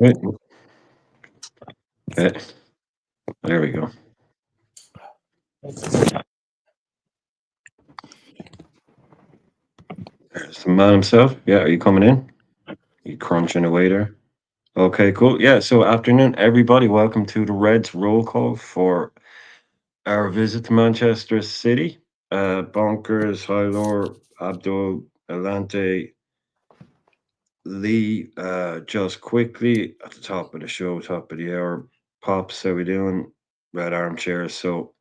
Right. Okay. There we go. There's the man himself. Yeah, are you coming in? You crunching away there? Okay, cool. Yeah, so afternoon, everybody. Welcome to the Reds roll call for our visit to Manchester City. Bonkers, Hylor, Abdul, Alante, Lee. Just quickly at the top of the show, top of the hour. Pops, how we doing? Red armchair. So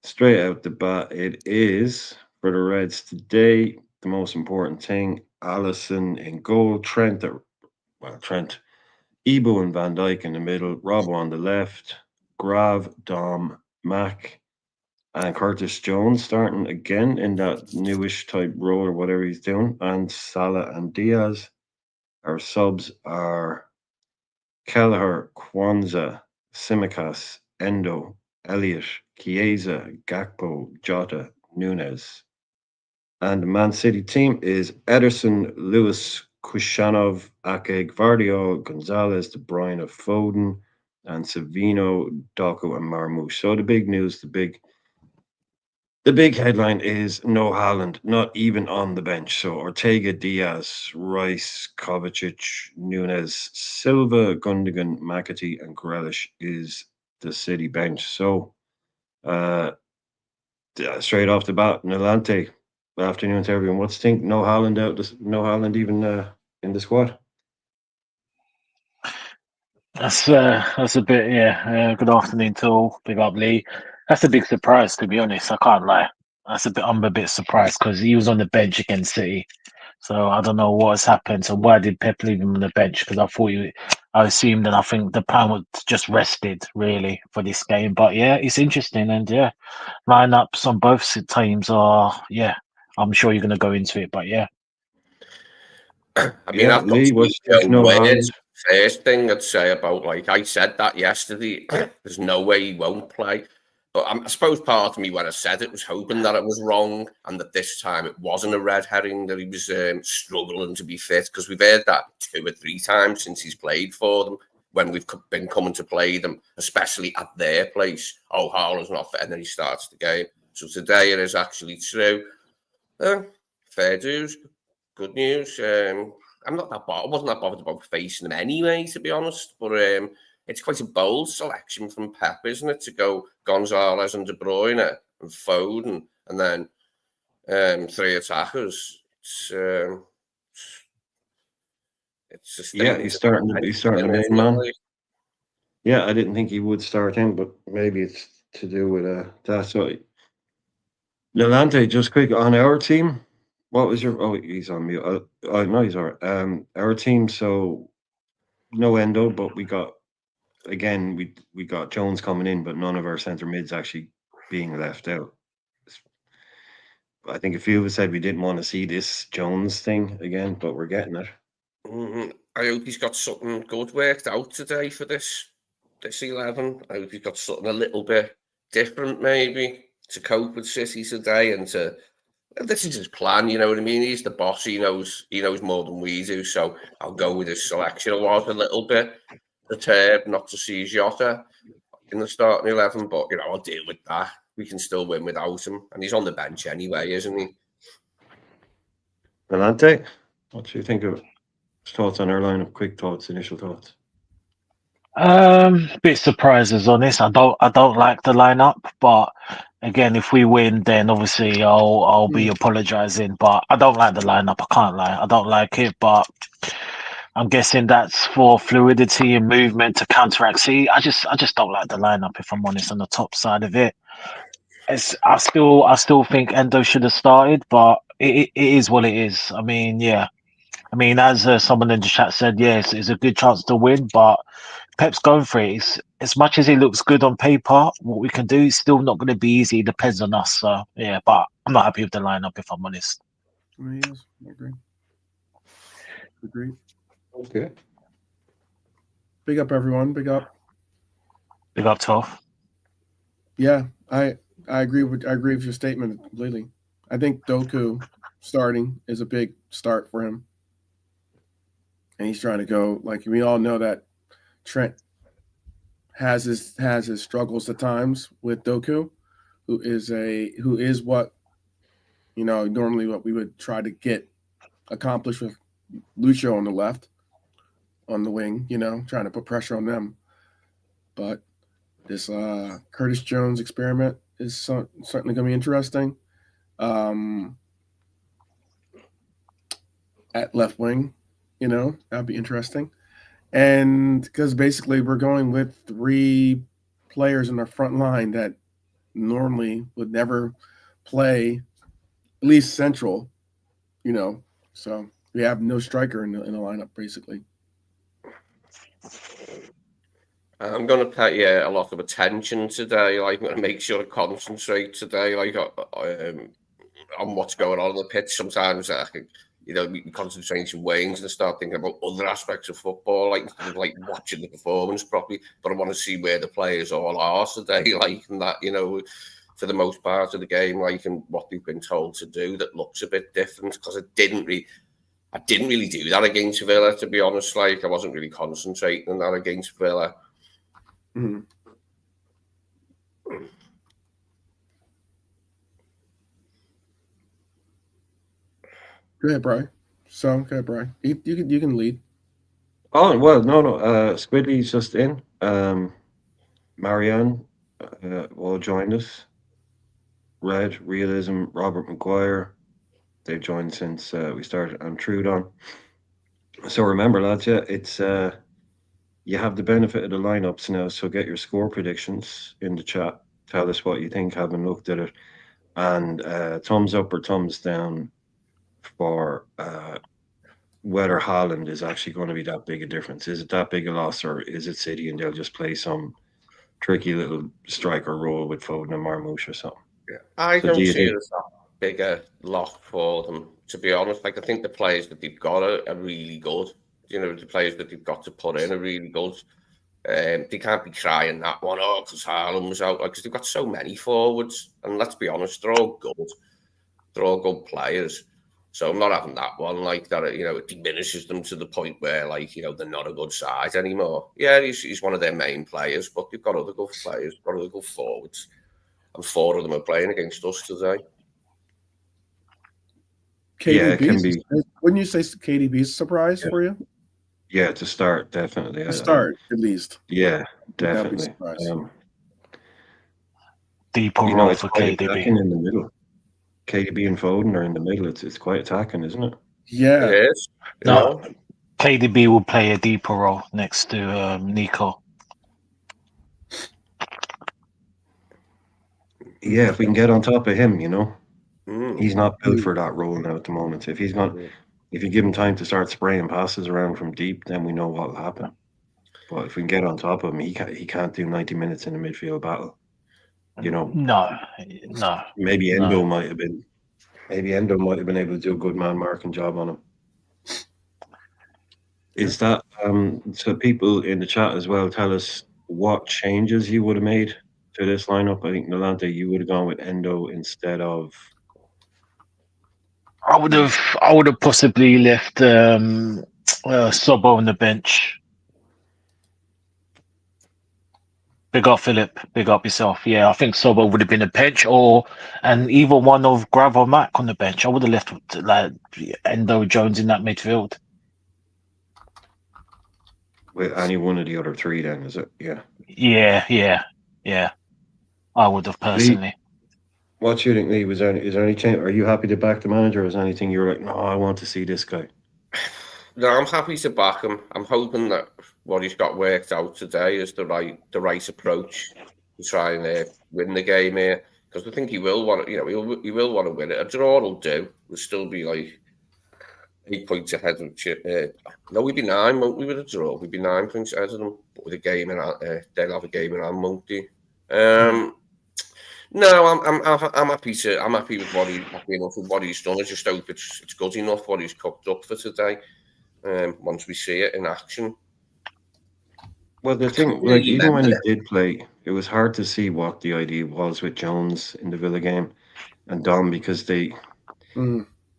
straight out the bat, it is for the Reds today. The most important thing: Allison in goal, Trent, Ebo and Van Dyke in the middle, Robbo on the left, Grav, Dom, Mac, and Curtis Jones starting again in that newish type role or whatever he's doing, and Salah and Diaz. Our subs are Kelleher, Kwanzaa, Simicas, Endo, Elliott, Chiesa, Gakpo, Jota, Nunez. And the Man City team is Ederson, Lewis, Kushanov, Ake, Gvardiol, Gonzalez, De Bruyne, Foden, and Savino, Doku, and Marmoush. So the big news, the big headline is no Haaland, not even on the bench. So Ortega, Diaz, Rice, Kovacic, Nunez, Silva, Gundogan, McAtee, and Grealish is the City bench. So uh, straight off the bat, Nolante. Afternoon to everyone. What's think? No Haaland out. No Haaland even in the squad. That's a bit, yeah. Good afternoon to all. Big up, Lee. That's a big surprise, to be honest. I can't lie. I'm a bit surprised because he was on the bench against City. So I don't know what has happened. So why did Pep leave him on the bench? Because I assumed, and I think the plan was just rested really for this game. But yeah, it's interesting, and yeah, lineups on both teams are, yeah. I'm sure you're going to go into it, but yeah. I mean, Yeah, I've got Lee. to use What's my think? own No words. Haaland. First thing I'd say about, like, I said that yesterday, there's no way he won't play. But I suppose part of me, when I said it, was hoping that it was wrong and that this time it wasn't a red herring, that he was struggling to be fit, because we've heard that 2 or 3 times since he's played for them when we've been coming to play them, especially at their place. Oh, Haaland's not fit, and then he starts the game. So today it is actually true. Fair dues, good news. I'm not that bothered. I wasn't that bothered about facing them anyway, to be honest. But it's quite a bold selection from Pep, isn't it, to go Gonzalez and De Bruyne and Foden, and then 3 attackers. It's a Yeah, statement. He's starting the main man. Yeah, I didn't think he would start him, but maybe it's to do with that. So Nolante, just quick on our team. What was your? Oh, he's on mute. Oh no, he's all right. Our team. So no Endo, but we got again. We got Jones coming in, but none of our centre mids actually being left out. I think a few of us said we didn't want to see this Jones thing again, but we're getting it. I hope he's got something good worked out today for this 11. I hope he's got something a little bit different, maybe, to cope with City today, and to. This is his plan, you know what I mean? He's the boss. He knows more than we do. So I'll go with his selection. I was a little bit perturbed not to see Jota in the starting 11, but I'll deal with that. We can still win without him, and he's on the bench anyway, isn't he? Nolante, what do you think of thoughts on our lineup? Quick thoughts, initial thoughts. Bit surprised as honest. I don't like the lineup, but again, if we win, then obviously I'll be apologising. But I don't like the lineup. I can't lie. I don't like it, but I'm guessing that's for fluidity and movement to counteract. See, I just don't like the lineup. If I'm honest, on the top side of it, I still think Endo should have started, but it is what it is. I mean, yeah. I mean, as someone in the chat said, yes, it's a good chance to win, but Pep's going for it. As much as it looks good on paper, what we can do is still not going to be easy. It depends on us. So, yeah, but I'm not happy with the lineup, if I'm honest. Yes, I agree. Agreed. Okay. Big up, everyone. Big up. Big up, Tough. Yeah, I agree with your statement completely. I think Doku starting is a big start for him, and he's trying to go like we all know that Trent has his struggles at times with Doku, who is what normally what we would try to get accomplished with Lucio on the left, on the wing, trying to put pressure on them. But this Curtis Jones experiment is certainly going to be interesting. At left wing, that'd be interesting. And because basically we're going with 3 players in our front line that normally would never play, at least central, So we have no striker in the lineup, basically. I'm going to pay a lot of attention today. Like, I'm going to make sure to concentrate today, like on what's going on the pitch. Sometimes concentration wanes and start thinking about other aspects of football, like instead of like watching the performance properly. But I want to see where the players all are today, like, and that for the most part of the game, like, and what they've been told to do that looks a bit different, because I didn't really do that against Villa, to be honest. Like, I wasn't really concentrating on that against Villa. Mm-hmm. Go ahead, Brian. Brian. You can lead. Oh well, no. Squidly's just in. Marianne all joined us. Red, Realism, Robert McGuire. They've joined since we started, and Trudon. So remember, lads, it's you have the benefit of the lineups now. So get your score predictions in the chat. Tell us what you think, having looked at it, and thumbs up or thumbs down for whether Haaland is actually going to be that big a difference. Is it that big a loss, or is it City and they'll just play some tricky little striker role with Foden and Marmoush or something? Yeah. I don't see it as that big a loss for them, to be honest. Like, I think the players that they've got are really good. The players that they've got to put in are really good. They can't be crying that one, because Haaland was out. Because they've got so many forwards. And let's be honest, they're all good. They're all good players. So I'm not having that one, like, that, it diminishes them to the point where, like, they're not a good side anymore. Yeah, he's one of their main players, but they've got other good players, got other good forwards. And 4 of them are playing against us today. KDB, can be. Wouldn't you say KDB is a surprise for you? Yeah, to start, definitely. To start, at least. Yeah, definitely. Deeper role for KDB. In the middle. KDB and Foden are in the middle. It's quite attacking, isn't it? Yeah. It is. No, KDB will play a deeper role next to Nico. Yeah, if we can get on top of him, he's not built for that role now at the moment. If you give him time to start spraying passes around from deep, then we know what will happen. But if we can get on top of him, he can't do 90 minutes in a midfield battle. No. Maybe Endo might have been. Maybe Endo might have been able to do a good man marking job on him. Is that so? People in the chat as well, tell us what changes you would have made to this lineup. I think Nolante, you would have gone with Endo instead of. I would have possibly left Sobo on the bench. Big up, Philip. Big up yourself. Yeah, I think Sobo would have been a bench, and either one of Grav or Mac on the bench. I would have left like Endo, Jones in that midfield. With any one of the other 3, then, is it? Yeah. Yeah. I would have personally. What do you think, Lee? Is there any change? Are you happy to back the manager? Or is there anything you're like, no, I want to see this guy? No, I'm happy to back him. I'm hoping that what he's got worked out today is the right approach to try and win the game here. Because I think he will want to, he will want to win it. A draw will do. We'll still be like 8 points ahead of no, we'd be 9, won't we, with a draw? We'd be 9 points ahead of them. But with a game in they'll have a game in hand, won't they? No, I'm happy with what he's done. I just hope it's good enough what he's cooked up for today. Once we see it in action. Well, the thing, like, even when he did play, it was hard to see what the idea was with Jones in the Villa game and Dom, because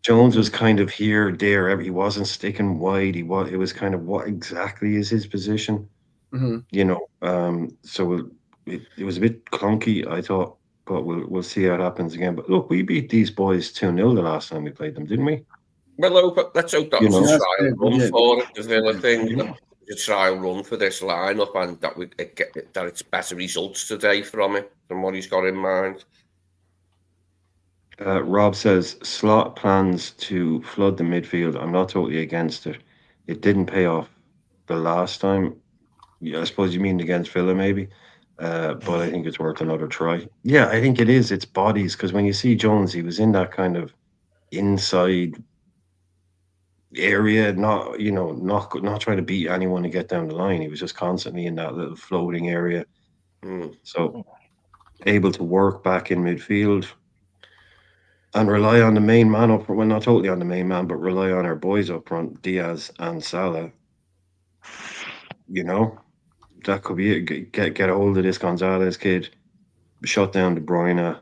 Jones was kind of here, there. He wasn't sticking wide. It was kind of, what exactly is his position? Mhm. So it was a bit clunky, I thought, but we'll see how it happens again. But look, we beat these boys 2-0 the last time we played them, didn't we? Well, let's hope that You was a know, Yes, trial we run did. for it, the We Villa did. thing. That yeah. was a trial run for this lineup, and that it's better results today from it than what he's got in mind. Rob says Slot plans to flood the midfield. I'm not totally against it. It didn't pay off the last time. Yeah, I suppose you mean against Villa, maybe. But I think it's worth another try. Yeah, I think it is. It's bodies because when you see Jones, he was in that kind of inside area, not trying to beat anyone to get down the line. He was just constantly in that little floating area. Mm. So able to work back in midfield and rely on the main man up front. Well, not totally on the main man, but rely on our boys up front, Diaz and Salah. You know, that could be it. Get a hold of this Gonzalez kid, shut down De Bruyne.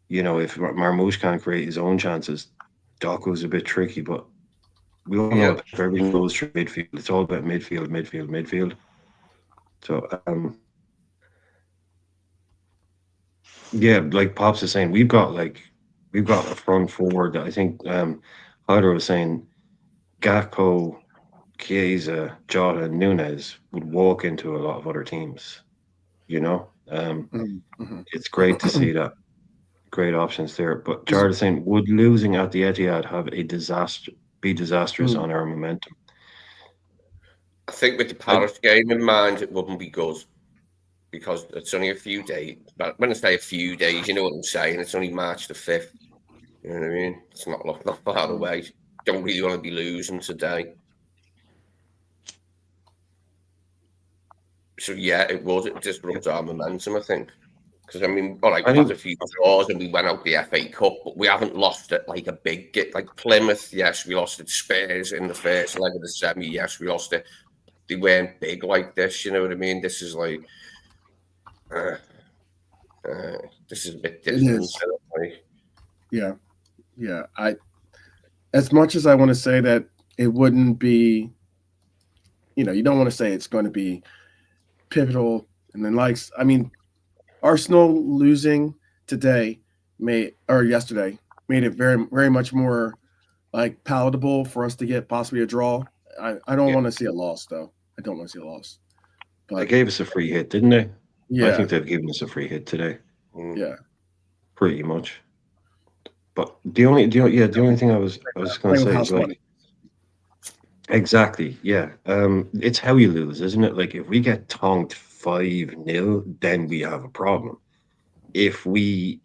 If Marmoush can't create his own chances, Doku's a bit tricky, but we all know Yeah, if everything goes through midfield, it's all about midfield, midfield, midfield. So, yeah, like Pops is saying, we've got a front forward that I think Hyder was saying Gakpo, Chiesa, Jota, and Nunez would walk into a lot of other teams. You know, Mhm. Mhm. it's great to see that. Great options there. But Is- Jared is saying, would losing at the Etihad be disastrous mm. on our momentum? I think with the I, Paris game in mind, it wouldn't be good because it's only a few days. But when I say a few days, you know what I'm saying. It's only March the 5th. You know what I mean? It's not far away. Don't really want to be losing today. So yeah, it would. It disrupts our momentum, I think. Because I mean, all right, I we've had think a few draws and we went out the FA Cup, but we haven't lost it like a big get like Plymouth. Yes, we lost it. Spurs in the first leg of the semi. Yes, we lost it. They weren't big like this. You know what I mean? This is like, uh, uh, this is a bit It different. is. Like, Yeah. Yeah. As much as I want to say that it wouldn't be, you don't want to say it's going to be pivotal. And then, I mean, Arsenal losing today or yesterday made it very, very much more like palatable for us to get possibly a draw. I don't yeah, want to see a loss though. I don't want to see a loss. they But gave us a free hit, didn't they? I yeah, think they've given us a free hit today, mm. yeah. pretty much. But the only thing I was going to Playing with say house is like money. exactly, yeah. It's how you lose, isn't it? Like if we get tonked 5-0, then we have a problem. If we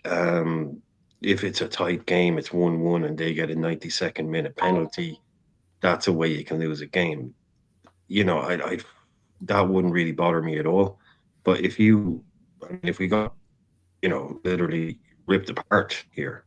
if it's a tight game, it's 1-1 and they get a 92nd minute penalty, that's a way you can lose a game. I that wouldn't really bother me at all. But if we got, literally ripped apart here,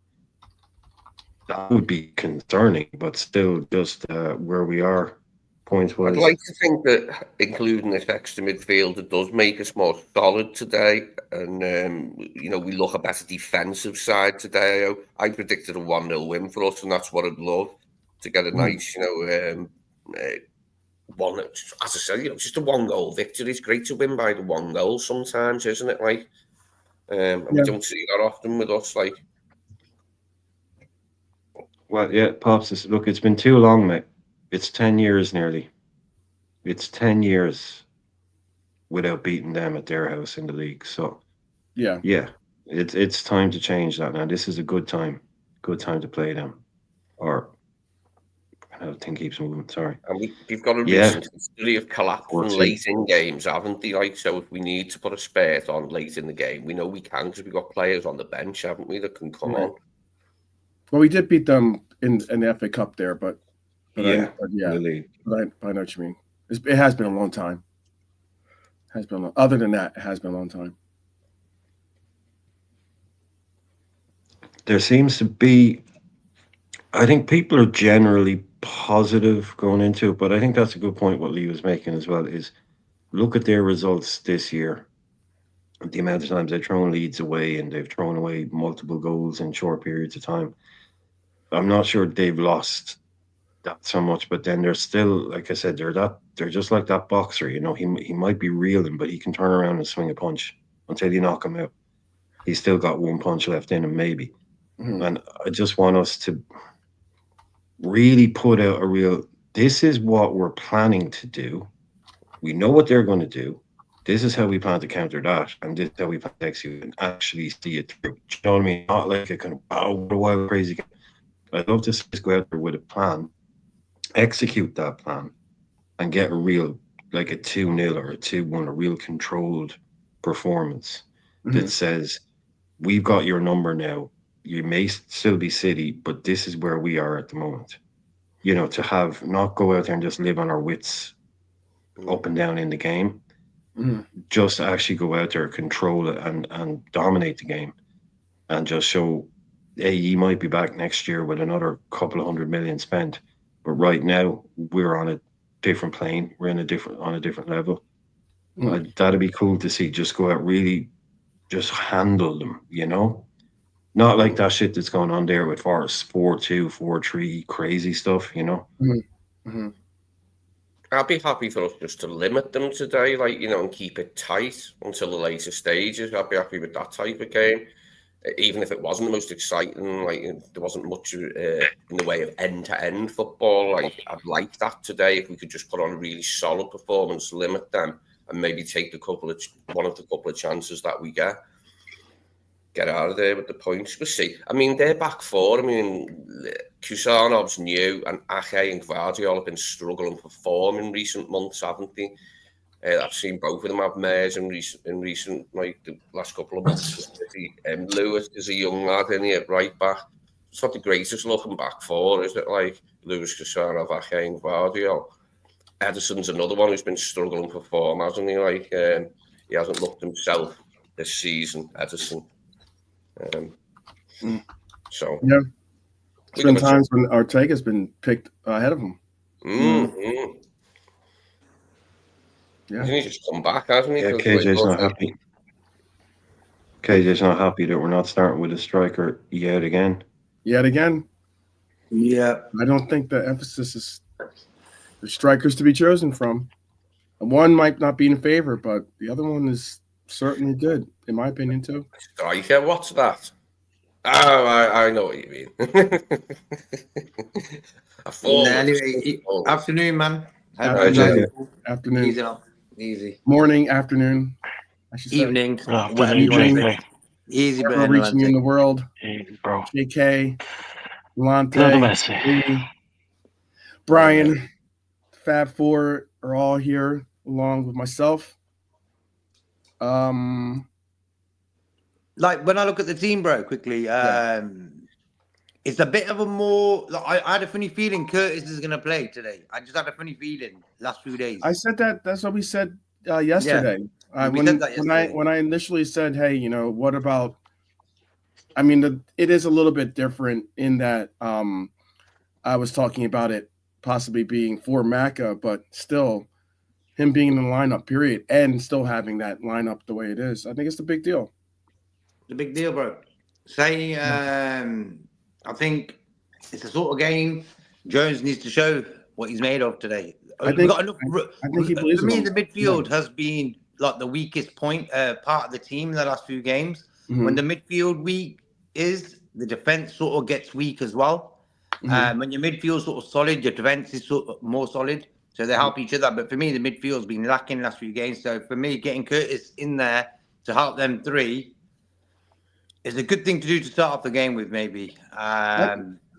that would be concerning, but still just where we are points I'd wise. like to think that including this extra midfielder does make us more solid today, and we look a better defensive side today. I predicted a 1-0 win for us, and that's what I'd love to get a Mm. nice, one. As I said, just a 1-goal victory. It's great to win by the 1 goal sometimes, isn't it? Like, and we Yeah, don't see that often with us. Like, Well, yeah, Pops, look, it's been too long, mate. It's 10 years nearly. It's 10 years without beating them at their house in the league. So, yeah. yeah, it's time to change that now. This is a good time to play them. Or, how the thing keeps moving, sorry. and we've got a Yeah, recent history of collapsing 14. late in games, haven't they? Like, so if we need to put a spurt on late in the game, we know we can because we've got players on the bench, haven't we, that can come Right. on. Well, we did beat them in the FA Cup there, but Yeah, in yeah, the league. but I know what you mean. It has been a long time. Has been other than that, it has been a long time. There seems to be, I think people are generally positive going into it, but I think that's a good point what Lee was making as well is look at their results this year. The amount of times they've thrown leads away and they've thrown away multiple goals in short periods of time. I'm not sure they've lost that so much. But then they're still, like I said, they're just like that boxer. He might be reeling, but he can turn around and swing a punch until you knock him out. He's still got one punch left in him, maybe. Mhm. And I just want us to really put out a real. This is what we're planning to do. We know what they're going to do. This is how we plan to counter that, and this is how we plan to execute and actually see it through. Do you know what I mean? Not like a kind of what a wild crazy game. I'd love to see us go out there with a plan, execute that plan, and get a real like a 2-0 or a 2-1, a real controlled performance that Mhm. says we've got your number now. You may still be City, but this is where we are at the moment. To have not go out there and just live on our wits up and down in the game, Mhm. just actually go out there, control it, and dominate the game, and just show, hey, you might be back next year with another couple of 100 million spent, but right now we're on a different plane. We're on a different level. Mhm. That'd be cool to see. Just go out, really, just handle them. Not like that shit that's going on there with Forest 4-2, 4-3, crazy stuff. Mhm. Mhm. I'd be happy for us just to limit them today, and keep it tight until the later stages. I'd be happy with that type of game, even if it wasn't the most exciting. There wasn't much in the way of end-to-end football. I'd like that today if we could just put on a really solid performance, limit them, and maybe take one of the couple of chances that we get out of there with the points. We'll see. I mean, they're back four. I mean, Kusanov's new, and Ake and Gvardiol have been struggling for form in recent months, haven't they? I've seen both of them have mares in recent like the last couple of months. Lewis is a young lad in here, right back. It's not the greatest looking back four, is it? Like Lewis, Kusanov, Ake and Gvardiol. Edison's another one who's been struggling for form, hasn't he? He hasn't looked himself this season, Edison. Mhm. So Yeah. There's we been got a times when Ortega's been picked ahead of him. mm-hmm. Yeah. He's just come back, hasn't he? Yeah, Because KJ's not happy. KJ's not happy that we're not starting with a striker yet again. Yet again, Yeah. I don't think the emphasis is the strikers to be chosen from. One might not be in favor, but the other one is certainly good, in my opinion, too. striker, what's that? Oh, I know what you mean. I thought Anyway, afternoon, man. Hi, Afternoon. JJ. Afternoon. Easy up. Easy. Morning, afternoon, I should say. Evening. Afternoon, Whatever you want to evening. say. Easy, Wherever Brian reaching you in Atlantic. the world. hey, bro. JK, Lionel Lante, Messi. Lee, Brian, Fab Four are all here along with myself. Like, when I look at the team, bro, quickly, it's a bit of a more. Like, I had a funny feeling Curtis is going to play today. I just had a funny feeling last few days. I said that. That's what we said yesterday. We said that yesterday. When I initially said, "Hey, what about?" I mean, it is a little bit different in that I was talking about it possibly being for Maka, but still him being in the lineup, period, and still having that lineup the way it is. I think it's a big deal. The big deal, bro. I think it's the sort of game Jones needs to show what he's made of today. I think he believes for me, in the midfield has been like the weakest part of the team in the last few games. Mhm. When the midfield weak is, the defense sort of gets weak as well. When your midfield's sort of solid, your defense is sort of more solid. So they help each other. But for me, the midfield's been lacking the last few games. So for me, getting Curtis in there to help them three is a good thing to do to start off the game with, maybe.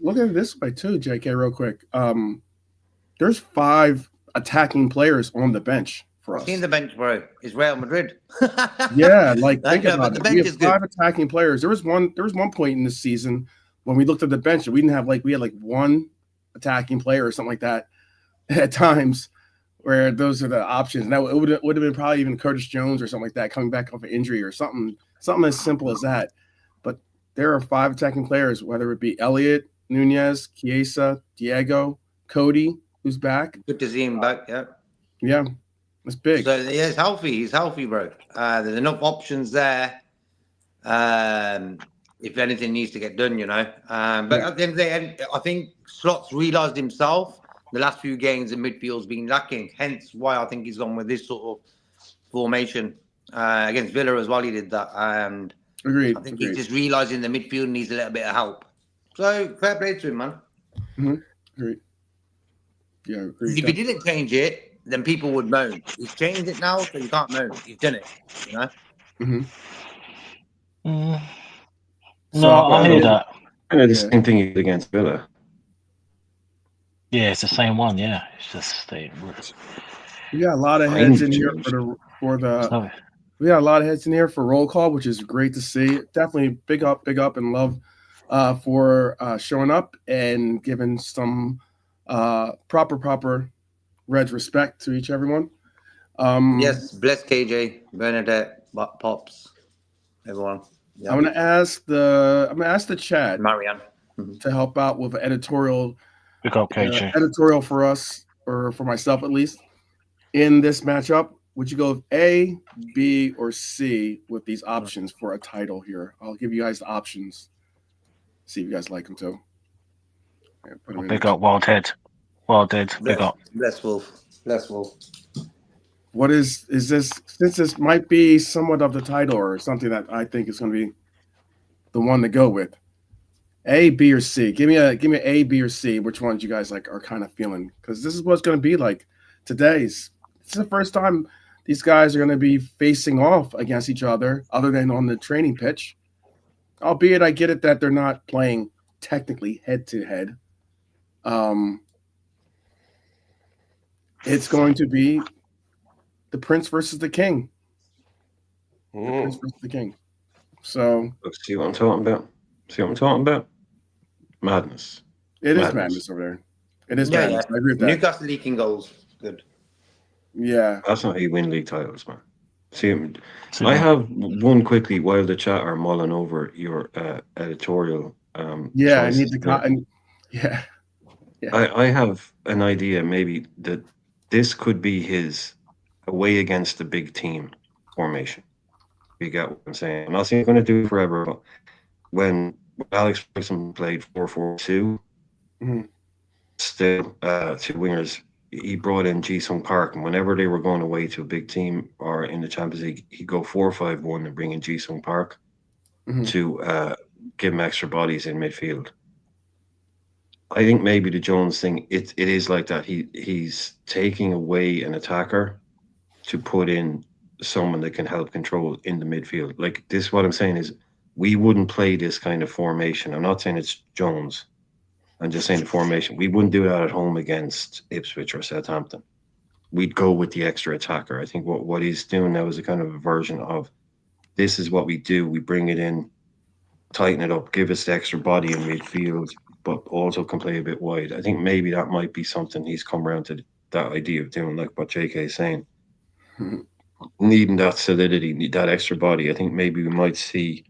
Look at it this way too, JK, real quick. There's 5 attacking players on the bench for us. Seen the bench, bro. It's Real Madrid. Yeah, like think Yeah, about but it. the bench We have is good. 5 attacking players. There was one point in this season when we looked at the bench and we didn't have we had one attacking player or something like that at times, where those are the options. Now it would have been probably even Curtis Jones or something like that coming back off an injury or something as simple as that. But there are 5 attacking players, whether it be Elliot, Nunez, Chiesa, Diego, Cody, who's back. Good to see him back. Yeah. Yeah, it's big. So yeah, he's healthy, bro. There's enough options there. if anything needs to get done, you know. But at the end of the day, I think Slot's realised himself the last few games in midfield's been lacking. Hence why I think he's gone with this sort of formation against Villa as well. He did that, and Agreed. I think he's just realising the midfield needs a little bit of help. So fair play to him, man. Agreed. Yeah, agreed. If he didn't change it, then people would moan. He's changed it now, so you can't moan. He's done it, you know. No, I hear that. Kind of the same thing he did against Villa. Yeah, it's the same one. Yeah, it's just we got a lot of heads in here for the. We got a lot of heads in here for roll call, which is great to see. Definitely big up, and love for showing up and giving some proper Reds respect to everyone. Yes, bless KJ, Bernadette, Pops, everyone. Yep. I'm gonna ask the chat, Marianne, to help out with editorial. Pick up KJ. Editorial for us, or for myself at least, in this matchup. Would you go with A, B, or C with these options for a title here? I'll give you guys the options. See if you guys like them too. Pick up Wildhead. Pick up. Bless Wolf. What is this? Since this might be somewhat of the title or something that I think is going to be the one to go with. A, B, or C? Give me A, B, or C. Which ones you guys are kind of feeling? Because this is what's going to be like today's. This is the first time these guys are going to be facing off against each other than on the training pitch. Albeit I get it that they're not playing technically head-to-head. It's going to be the Prince versus the King. The Prince versus the King. So see what I'm talking about? Madness. It is madness over there. It is madness. I agree with that. Newcastle leaking goals. Good. Yeah. That's not how you win league titles, man. See, I have one quickly while the chat are mulling over your editorial. Yeah, I need to. Yeah. I have an idea maybe that this could be his away against the big team formation. You get what I'm saying? I'm not saying he's going to do it forever, but when Alex Ferguson played 4-4-2, still two wingers, he brought in Ji-sung Park, and whenever they were going away to a big team or in the Champions League, he'd go 4-5-1 and bring in Ji-sung Park to give him extra bodies in midfield. I think maybe the Jones thing, it is like that. He's taking away an attacker to put in someone that can help control in the midfield. Like this, what I'm saying is we wouldn't play this kind of formation. I'm not saying it's Jones. I'm just saying the formation. We wouldn't do that at home against Ipswich or Southampton. We'd go with the extra attacker. I think what he's doing now is a kind of a version of this is what we do. We bring it in, tighten it up, give us the extra body in midfield, but also can play a bit wide. I think maybe that might be something he's come around to, that idea of doing, like what JK is saying. Needing that solidity, that extra body. I think maybe we might see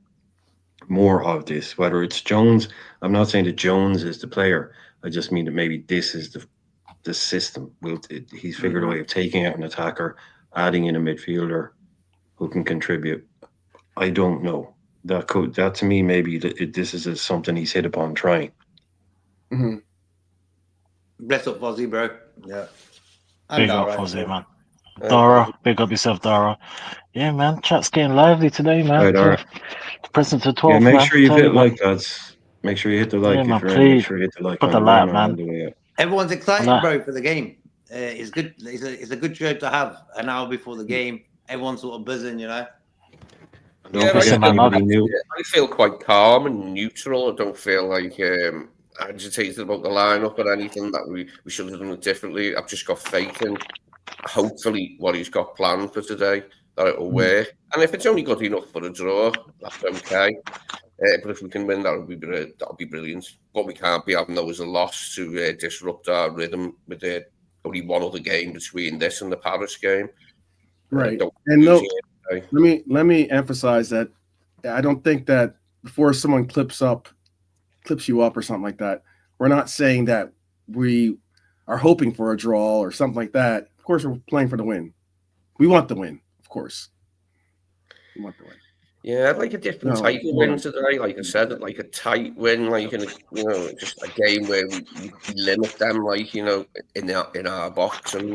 more of this, whether it's Jones. I'm not saying that Jones is the player. I just mean that maybe this is the system. He's figured a way of taking out an attacker, adding in a midfielder who can contribute. I don't know. That to me, maybe this is something he's hit upon trying. Bless up Fozzie, bro. Yeah. Big up Fozzie, man. Dara, big up yourself, Dara. Yeah, man, chat's getting lively today, man. Right, Dara. Present to 12, make man. sure you hit like, lads. Make sure you hit the like. Yeah, man, if you're please. in, make sure you hit the like. Put the like, man. Everyone's excited, bro, for the game. It's good. It's a good show to have an hour before the game. Everyone's sort of buzzing, you know. I feel quite calm and neutral. I don't feel like agitated about the lineup or anything that we should have done it differently. I've just got faith in hopefully what he's got planned for today, that it will work. And if it's only good enough for a draw, that's okay. But if we can win, that'll be brilliant. What we can't be having though is a loss to disrupt our rhythm with only one other game between this and the Paris game. Right. And no, let me emphasize that I don't think that before someone clips you up or something like that, we're not saying that we are hoping for a draw or something like that. Of course, we're playing for the win. We want the win, of course. We want the win. Yeah, I'd like a different No, type of hold win on. today. Like I said, I'd like a tight win, like in a, just a game where we limit them, like in our box, and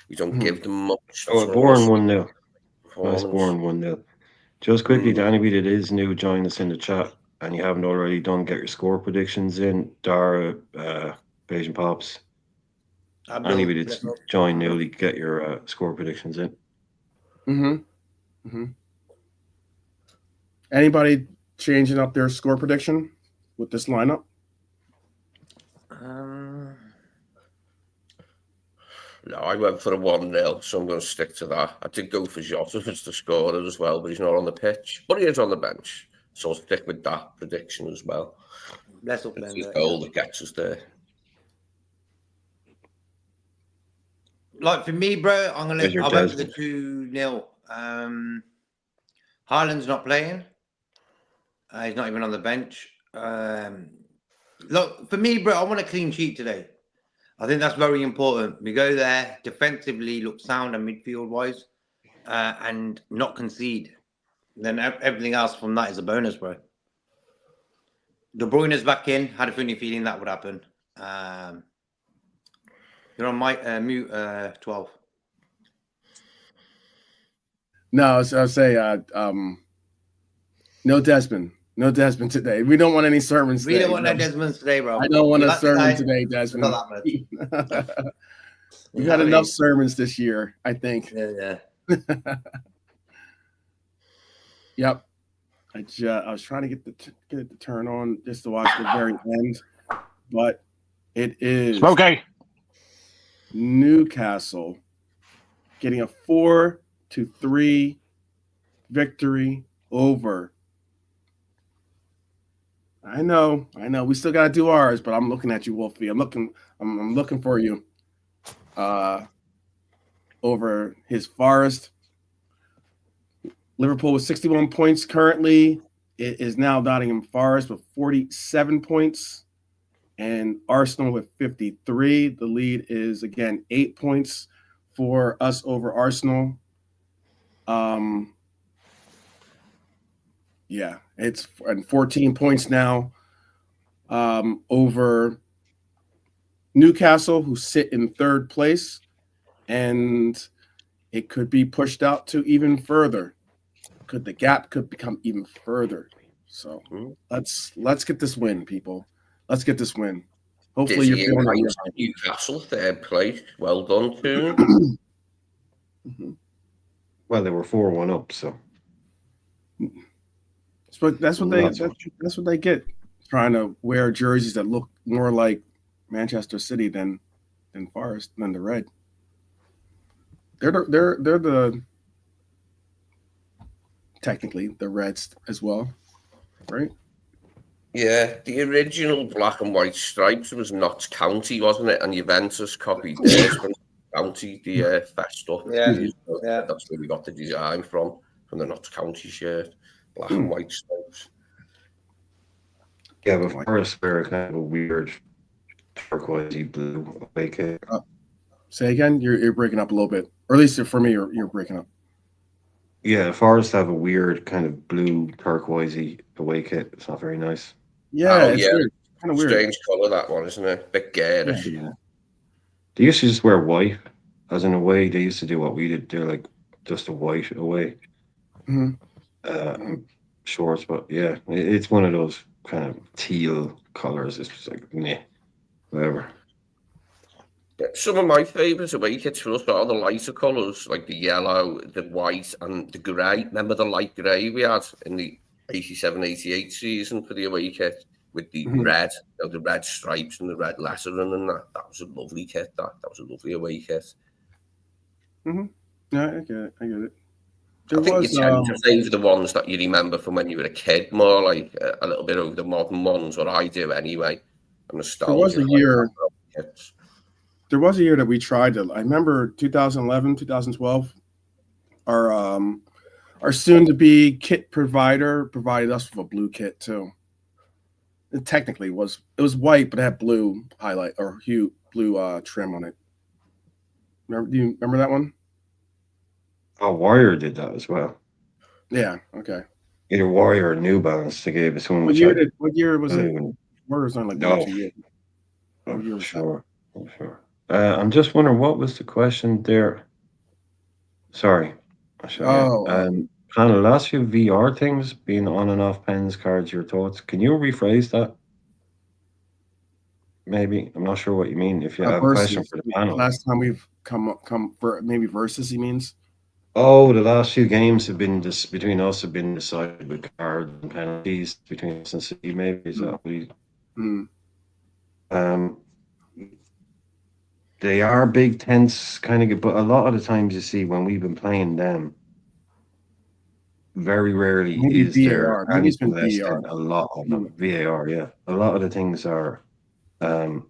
we don't give them much. Oh, That's a all. boring 1-0. Nice Performance. boring 1-0. Just quickly, Mm. Danny, that is new. Join us in the chat, and you haven't already done. Get your score predictions in. Dara, Beijing Pops. I will. Anybody that's joined newly, get your score predictions in. Anybody changing up their score prediction with this lineup? No, I went for a 1-0, so I'm going to stick to that. I did go for Jota as the scorer as well, but he's not on the pitch. But he is on the bench, so I'll stick with that prediction as well. Let's hope It's his goal that gets us there. Like for me, bro, I went for the Desmond? 2-0. Haaland's not playing. He's not even on the bench. Look, for me, bro, I want a clean sheet today. I think that's very important. We go there defensively, look sound and midfield wise, and not concede. Then everything else from that is a bonus, bro. De Bruyne's back in. Had a funny feeling that would happen. You're on my mute, 12. No, I'll say no Desmond. No Desmond today. We don't want any sermons today. We don't want no Desmonds today, bro. I don't want a sermon today, Desmond. We've had enough sermons this year, I think. Yeah. Yep. I was trying to get it to turn on just to watch the very end, but it is Okay. Newcastle getting a 4-3 victory over. I know. We still gotta do ours, but I'm looking at you, Wolfie. I'm looking for you. Over his Forest. Liverpool with 61 points currently. It is now Nottingham Forest with 47 points. And Arsenal with 53. The lead is, again, 8 points for us over Arsenal. Yeah, it's 14 points now over Newcastle, who sit in third place. And it could be pushed out to even further. The gap could become even further. So let's get this win, people. Let's get this win. Hopefully you're feeling it. Newcastle, third place. Well done, too. Well, they were 4-1 up, so. That's what they get, trying to wear jerseys that look more like Manchester City than Forest, than the red. They're the technically the Reds as well, right? Yeah, the original black and white stripes was Notts County, wasn't it? And Juventus copied theirs from County, the festo. Yeah. That's where we got the design from the Notts County shirt, black and white stripes. Yeah, but Forest wear kind of a weird turquoisey blue away kit. Say again, you're breaking up a little bit, or at least for me, you're breaking up. Yeah, Forest have a weird kind of blue turquoisey away kit. It's not very nice. Yeah, it's weird. Kind of weird. Strange color that one, isn't it? Bit garish. Yeah. They used to just wear white, as in away. They used to do what we did. They're like just a white away shorts, but yeah, it's one of those kind of teal colors. It's just like meh, whatever. Some of my favourites away kits for us are the lighter colours, like the yellow, the white, and the grey. Remember the light grey we had in the 87-88 season for the away kit with the red, the red stripes and the red lettering and that. That was a lovely kit. That was a lovely away kit. Yeah, I get it. I think you tend to favour the ones that you remember from when you were a kid more, like a little bit over the modern ones, or I do anyway. Nostalgia. There was a year that we tried to. I remember 2011, 2012. Our soon-to-be kit provider provided us with a blue kit too. It technically was white, but it had blue highlight or blue trim on it. Do you remember that one? Oh, Wire did that as well. Yeah. Okay. either Warrior or New Balance. They gave us one, What which year I did? What year was don't it? even Warriors only like 1 or know. 2 years. I'm What year was that? sure. I'm sure. I'm just wondering what was the question there. Sorry, I should get. Oh, Kind of last few VR things being on and off pens, cards. Your thoughts? Can you rephrase that? Maybe I'm not sure what you mean. If you have a question versus for the panel. last time we've come for maybe versus. He means. Oh, the last few games have been just between us have been decided with cards and penalties between us and City. Maybe is that what you, Mm. um, they are big tense kind of, but a lot of the times you see when we've been playing them, very rarely Maybe is there VAR. Maybe it's anything been less VAR. than a lot of Mm. them. VAR, yeah, a lot of the things are. Um,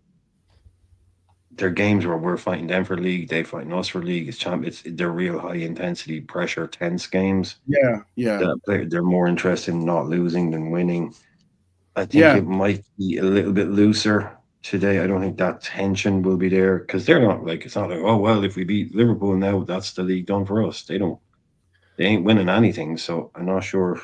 they're games where we're fighting them for league, they fighting us for league. They're real high intensity, pressure, tense games. Yeah, yeah, They're more interested in not losing than winning. I think yeah. it might be a little bit looser today. I don't think that tension will be there because they're not like it's not like, oh well, if we beat Liverpool now, that's the league done for us. They ain't winning anything. So I'm not sure.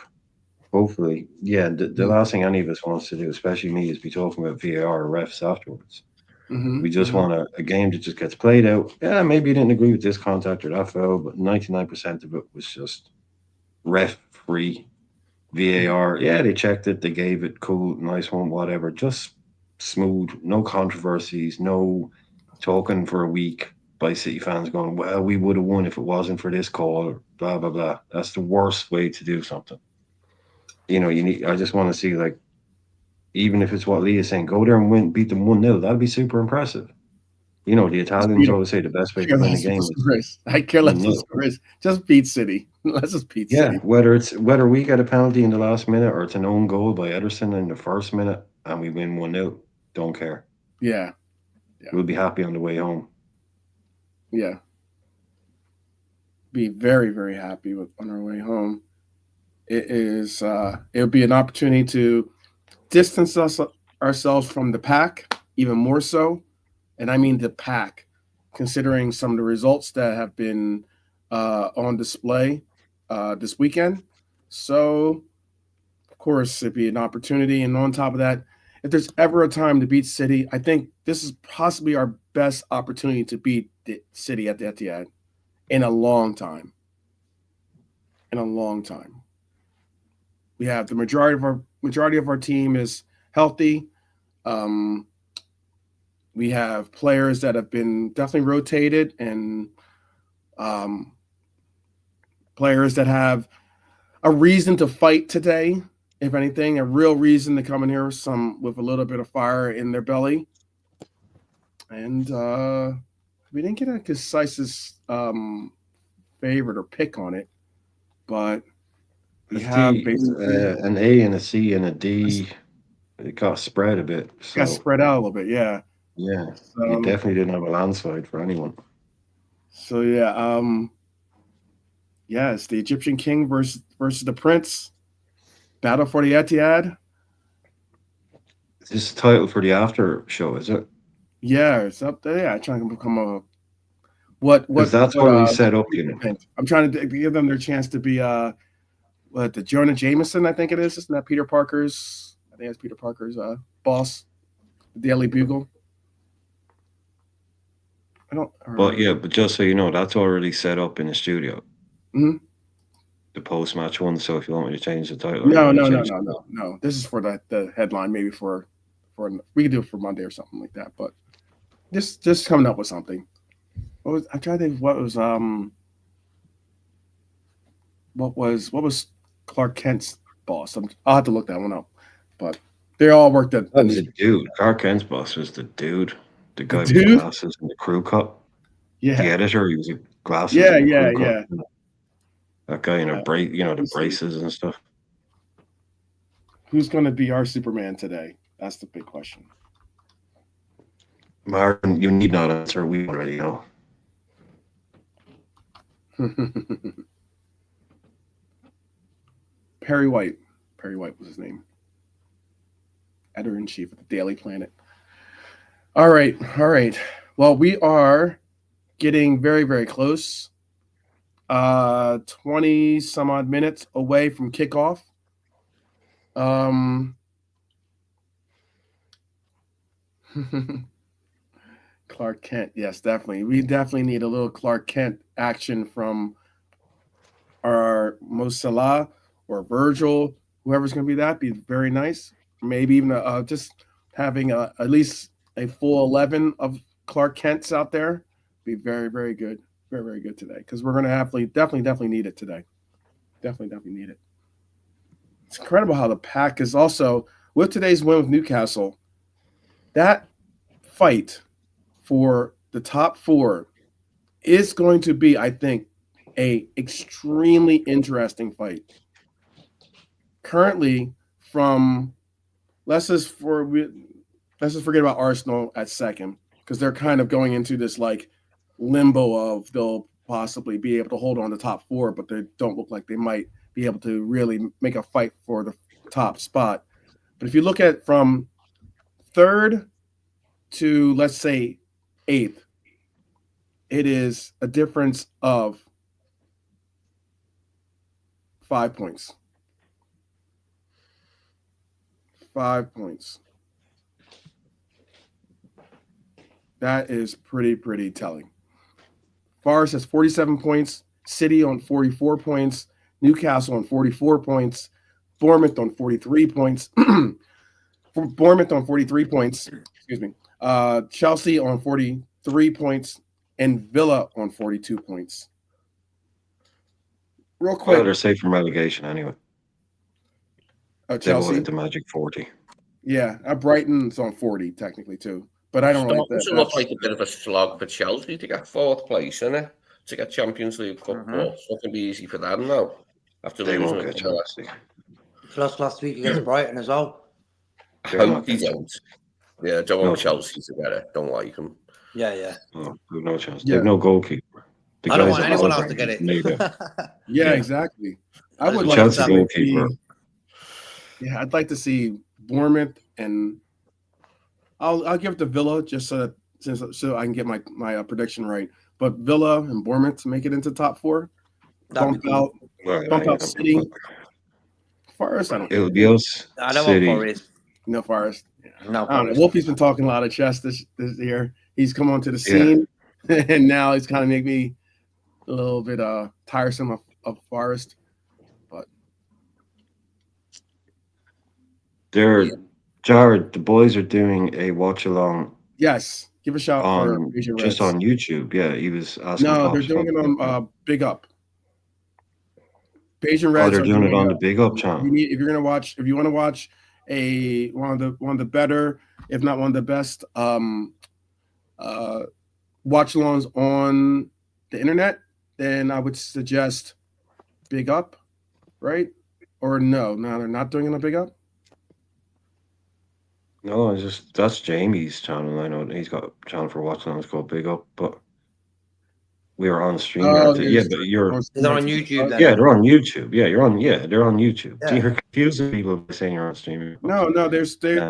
Hopefully, yeah. The Mm-hmm, last thing any of us wants to do, especially me, is be talking about VAR or refs afterwards. mm-hmm, We just mm-hmm. want a game that just gets played out. Yeah, maybe you didn't agree with this contact or that foul, but 99% of it was just ref free. VAR, yeah, they checked it, they gave it, cool, nice one, whatever. Just smooth, no controversies, no talking for a week by City fans going, well, we would have won if it wasn't for this call, blah, blah, blah. That's the worst way to do something. I just want to see, like, even if it's what Lee is saying, go there and beat them 1-0. That'd be super impressive. The Just Italians beat them. always say the best way to Care win a less what the game is score is. I care less what the 1-0. score is. Just beat City. Let's just beat Yeah, City. whether we get a penalty in the last minute or it's an own goal by Ederson in the first minute and we win 1-0, don't care. Yeah, yeah, We'll be happy on the way home. yeah. Be very, very happy with on our way home. It is. It would be an opportunity to distance ourselves from the pack even more so, and I mean the pack, considering some of the results that have been on display this weekend. So, of course, it'd be an opportunity. And on top of that, if there's ever a time to beat City, I think this is possibly our best opportunity to beat the City at the Etihad in a long time. In a long time, we have the majority of our team is healthy. Um, we have players that have been definitely rotated and um, players that have a reason to fight today. If anything, a real reason to come in here with a little bit of fire in their belly. And we didn't get a concise favorite or pick on it, but we It's have D, basically an A and a C and a D. It got spread a bit. got So, spread out a little bit. Yeah. yeah, you So definitely didn't have a landslide for anyone. so yeah. Yeah, it's the Egyptian king versus the prince. Battle for the Etihad. Is this the title for the after show, is it? Yeah, it's up there. Yeah, trying to become a what Because that's what what we set up, people think. I'm trying to give them their chance to be the Jonah Jameson, I think it is. Isn't that Peter Parker's? I think it's Peter Parker's boss, the Daily Bugle. I don't. But yeah, but just so you know, that's already set up in the studio. Mhm. The post match one. So if you want me to change the title, or you No, want me no, to no, change no, no, no. This is for the headline, maybe for we could do it for Monday or something like that. But just coming up with something. I'm trying to think what was Clark Kent's boss. I'll have to look that one up. But they all worked at that was a dude. Clark Kent's boss was the dude, the the guy with the dude. glasses and the crew cut. The Yeah, editor, he was a glasses yeah, and the yeah, crew cut. yeah. That guy in a brace, the Let's see. braces and stuff. Who's going to be our Superman today? That's the big question. Martin, you need not answer. We already know. Perry White. Perry White was his name. Editor in chief of the Daily Planet. All right, all right. Well, we are getting very, very close. 20 some odd minutes away from kickoff. Clark Kent, yes, definitely. We definitely need a little Clark Kent action from our Mo Salah or Virgil, whoever's going to be that. Be very nice. Maybe even just having at least a full 11 of Clark Kents out there be very, very good. Very, very good today because we're going to definitely need it today. Definitely need it. It's incredible how the pack is also with today's win with Newcastle. That fight for the top four is going to be, I think, a extremely interesting fight. Currently, from let's just forget about Arsenal at second because they're kind of going into this like limbo of they'll possibly be able to hold on to top four, but they don't look like they might be able to really make a fight for the top spot. But if you look at from third to let's say eighth, it is a difference of 5 points. 5 points. That is pretty telling. Forest has 47 points, City on 44 points, Newcastle on 44 points, Bournemouth on 43 points. Bournemouth on 43 points, excuse me. Chelsea on 43 points, and Villa on 42 points. Real quick. Well, they're safe from relegation anyway. They've Chelsea. avoided the magic 40. Yeah, Brighton's on 40 technically too, but I don't Starting really. to look like a bit of a slog for Chelsea to get fourth place, isn't it? To get Champions League football. It's not going to be easy for them now. After They losing won't get Champions League. Lost last week against Brighton as well. I They're hope not they getting don't. Yeah, don't want Chelsea to get it. Don't like them. Yeah. Oh, they've no chance. Yeah. They've no goalkeeper. The I don't guy's want a anyone else hologram. to get it. Made it. Yeah, Yeah. exactly. I I would just like want Chelsea them. goalkeeper. Yeah, I'd like to see Bournemouth, and I'll give it to Villa just so I can get my prediction right. But Villa and Bournemouth to make it into top four. That'd be Bump cool. out, bump out City. Forest, I don't It'll care. be us. I don't want City. Forest. No Forest. No I don't know. Forest. Wolfie's been talking a lot of chess this year. He's come onto the scene, and now he's kind of make me a little bit tiresome of Forest. But Jared, the boys are doing a watch along yes, give a shout for on Asian just Reds. on YouTube. Yeah, he was asking. No, they're Pops doing it about that. on Big Up. Asian Oh, Reds they're are doing it on the a- Big Up channel. if you want to watch one of the better, if not one of the best watch alongs on the internet, then I would suggest Big Up, right? Or no, they're not doing it on Big Up. No, it's just that's Jamie's channel. I know he's got a channel for watch along. It's called Big Up, but we are on StreamYard. Yeah, but you're They're on YouTube then. yeah, they're on YouTube. Yeah, you're on. Yeah, they're on YouTube. Yeah. You're confusing people by saying you're on StreamYard. No,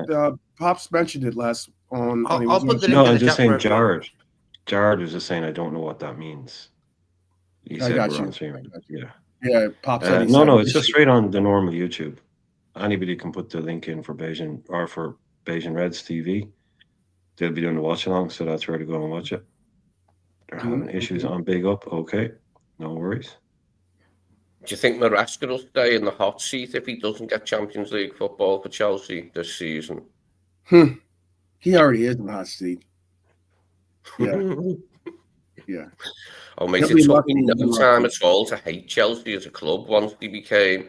Yeah. Pops mentioned it last on. I'll put the link No, in I'm the just chat for saying everyone. Jared was just saying I don't know what that means. He I said got we're you. on StreamYard. Yeah. Yeah, Pops. said he No, said no, it. it's just straight on the normal YouTube. Anybody can put the link in for Beijing or for Beijing Reds TV. They'll be doing the watch along, so that's where to go and watch it. They're having issues on Big Up. Okay, no worries. Do you think Maresca will stay in the hot seat if he doesn't get Champions League football for Chelsea this season? He already is in the hot seat. Yeah. Yeah. Oh, mate, He'll it be took lucky me to no be time lucky. at all to hate Chelsea as a club once he became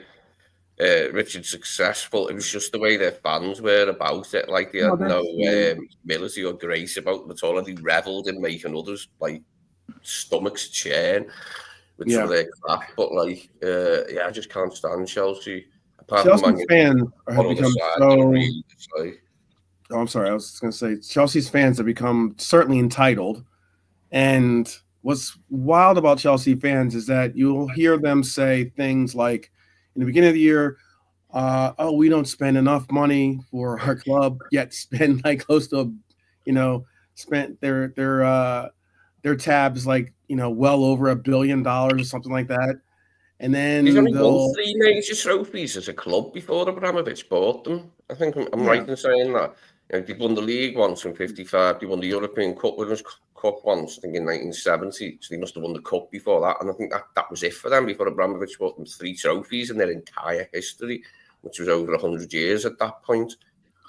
Richard successful. It was just the way their fans were about it. Like they had no humility or grace about them at all, and they revelled in making others like stomachs churn with some of their crap. But like, I just can't stand Chelsea. Apart from Chelsea fans have become so. really dislike. Oh, I'm sorry. I was just going to say Chelsea's fans have become certainly entitled. And what's wild about Chelsea fans is that you'll hear them say things like in the beginning of the year, we don't spend enough money for our club, yet spend like close to, spent their tabs like, well over $1 billion or something like that. and He's then only won they'll 3 major trophies as a club before Abramovich bought them. I think I'm Yeah. right in saying that. You know, they won the league once in '55. They won the European Cup Winners' Cup once, I think, in 1970. So they must have won the cup before that. And I think that was it for them before Abramovich bought them 3 trophies in their entire history, which was over 100 years at that point.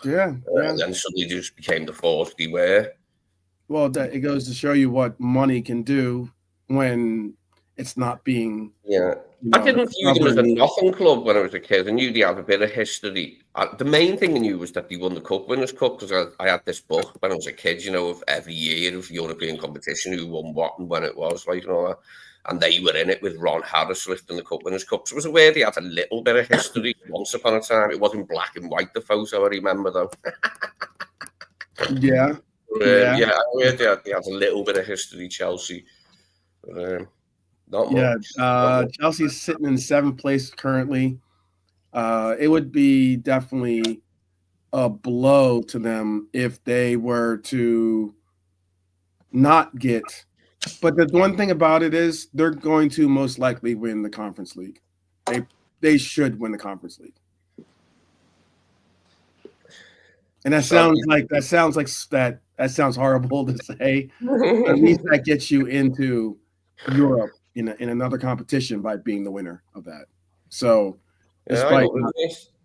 yeah. And then suddenly they just became the force they were. Well, it goes to show you what money can do when it's not being. Yeah. I didn't view them as a governed. nothing club when I was a kid. I knew they had a bit of history. The main thing I knew was that they won the Cup Winners' Cup because I had this book when I was a kid, you know, of every year of European competition, who won what and when it was, like, and all that. And they were in it with Ron Harris lifting the Cup Winners' Cup. So it was aware they had a little bit of history once upon a time. It wasn't black and white, the photo, I remember, though. Yeah. Yeah, I heard they had a little bit of history, Chelsea. But, not much. Chelsea's sitting in 7th place currently. It would be definitely a blow to them if they were to not get. But the one thing about it is they're going to most likely win the Conference League. They should win the Conference League. And that sounds horrible to say. But at least that gets you into Europe in another competition by being the winner of that. So, despite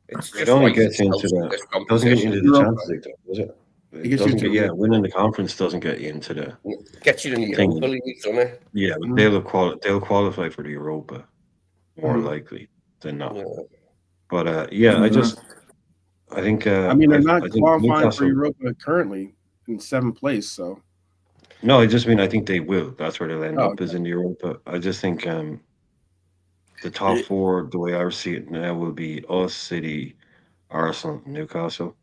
it only gets you into the doesn't get you into the Champions League, though, does it? It doesn't get winning the conference doesn't get you into the gets you in the Europa League, doesn't it? Yeah, but they'll qualify for the Europa more likely than not. Yeah. But I think I mean, they're not qualifying for Europa currently in 7th place, so. No, I just mean I think they will. That's where they'll end up is in the Europa. I just think the top 4, the way I see it now, will be us, City, Arsenal, Newcastle,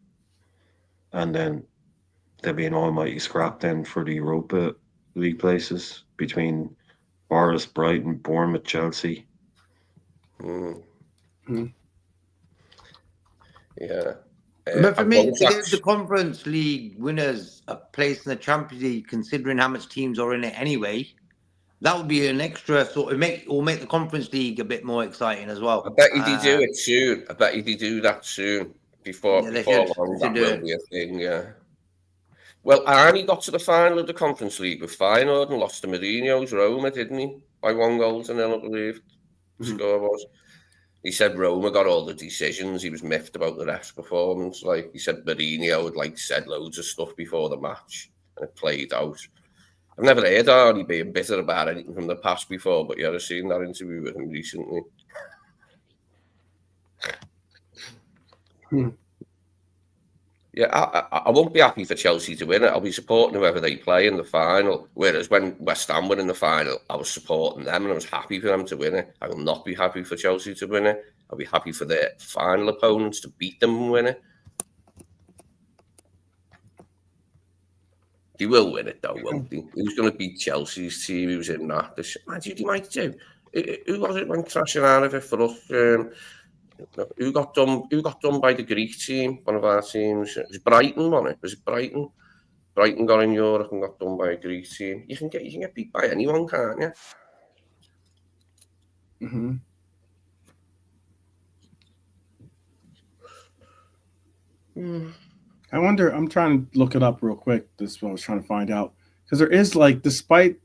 and then there'll be an almighty scrap then for the Europa League places between Forest, Brighton, Bournemouth, Chelsea. Yeah. But for me, to give the Conference League winners a place in the Champions League, considering how much teams are in it anyway, that would be an extra sort of make the Conference League a bit more exciting as well. I bet you they do it soon. I bet you they do that soon. Before long, that will be a thing, yeah. Well, Arnie got to the final of the Conference League with Feyenoord and lost to Mourinho's Roma, didn't he? By 1-0, I believe. The score was. He said Roma got all the decisions. He was miffed about the ref's performance. Like he said, Mourinho had said loads of stuff before the match, and it played out. I've never heard Arnie being bitter about anything from the past before, but yeah, I've seen that interview with him recently. Yeah, I won't be happy for Chelsea to win it. I'll be supporting whoever they play in the final. Whereas when West Ham were in the final, I was supporting them and I was happy for them to win it. I will not be happy for Chelsea to win it. I'll be happy for their final opponents to beat them and win it. They will win it, though, won't they? Who's going to beat Chelsea's team? Who's in that? They might do. Who was it went crashing out of it for us? Who got done by the Greek team? One of our teams. It was Brighton, wasn't it? Was it Brighton? Brighton got in Europe and got done by a Greek team. You can get beat by anyone, can't you? Mm-hmm. I wonder. I'm trying to look it up real quick. This is what I was trying to find out because there is despite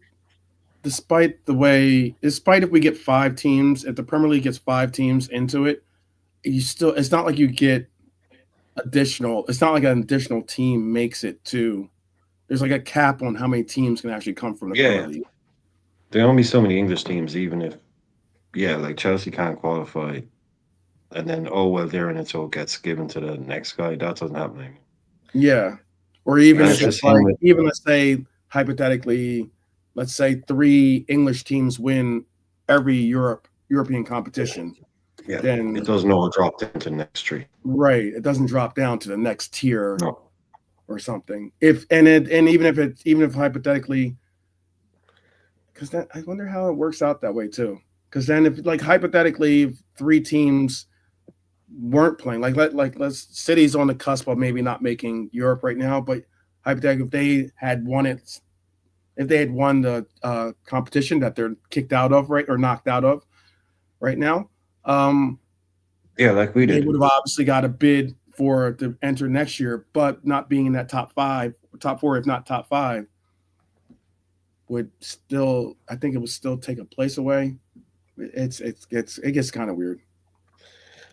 if we get 5 teams, if the Premier League gets 5 teams into it, it's not like you get additional. It's not like an additional team makes it to. There's like a cap on how many teams can actually come from the Premier League. There are only so many English teams, even if, like Chelsea can't qualify, and then they're in it, so it gets given to the next guy. That doesn't happen anymore. Yeah, or even if it's let's say hypothetically, let's say 3 English teams win every European competition. Yeah, then it doesn't all drop down to the next tree. Right, it doesn't drop down to the next tier or something. Even if hypothetically, because I wonder how it works out that way too. Because then if hypothetically 3 teams weren't playing, let's City's on the cusp of maybe not making Europe right now, but hypothetically if they had won the competition that they're kicked out of, right, or knocked out of, right now. Yeah, like we They did. would have obviously got a bid for to enter next year, but not being in that top four, if not top five, would still, I think it would still take a place away. It gets kind of weird.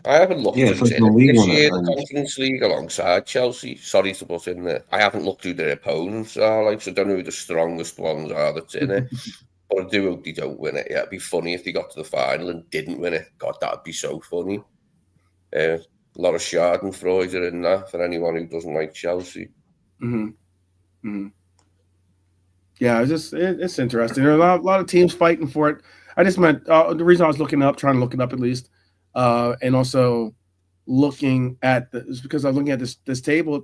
I haven't looked Yeah, it's who's like in when it we this won it, year, the and Conference League alongside Chelsea. Sorry to put in there. I haven't looked who their opponents are like, so I don't know who the strongest ones are that's in it. But I do hope they don't win it. Yeah, it'd be funny if they got to the final and didn't win it. God, that'd be so funny. A lot of Schadenfreude in that for anyone who doesn't like Chelsea. Mm-hmm. Mm-hmm. Yeah, it's interesting. There are a lot of teams fighting for it. I just meant the reason I was trying to look it up at least, and also looking at is because I was looking at this table.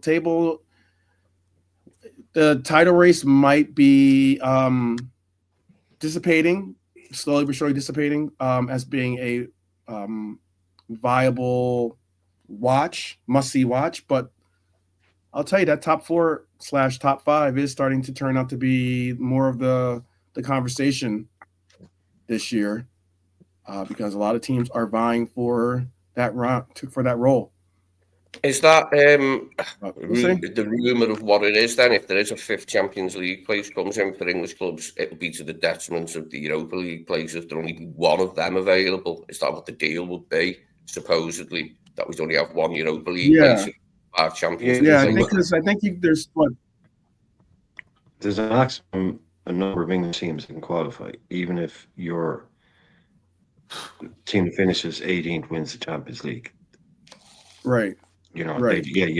The title race might be dissipating, slowly but surely dissipating, as being a viable must see watch. But I'll tell you that top four / top five is starting to turn out to be more of the conversation this year, because a lot of teams are vying for that role. Is that We'll see. the rumour of what it is then? If there is a fifth Champions League place comes in for English clubs, it will be to the detriment of the Europa League places. There'll only be one of them available. Is that what the deal would be? Supposedly, that we'd only have one Europa League Yeah, place and 5 Champions yeah, League yeah. I so think places. there's what. there's a maximum a number of English teams that can qualify, even if your team that finishes 18th wins the Champions League. Right. You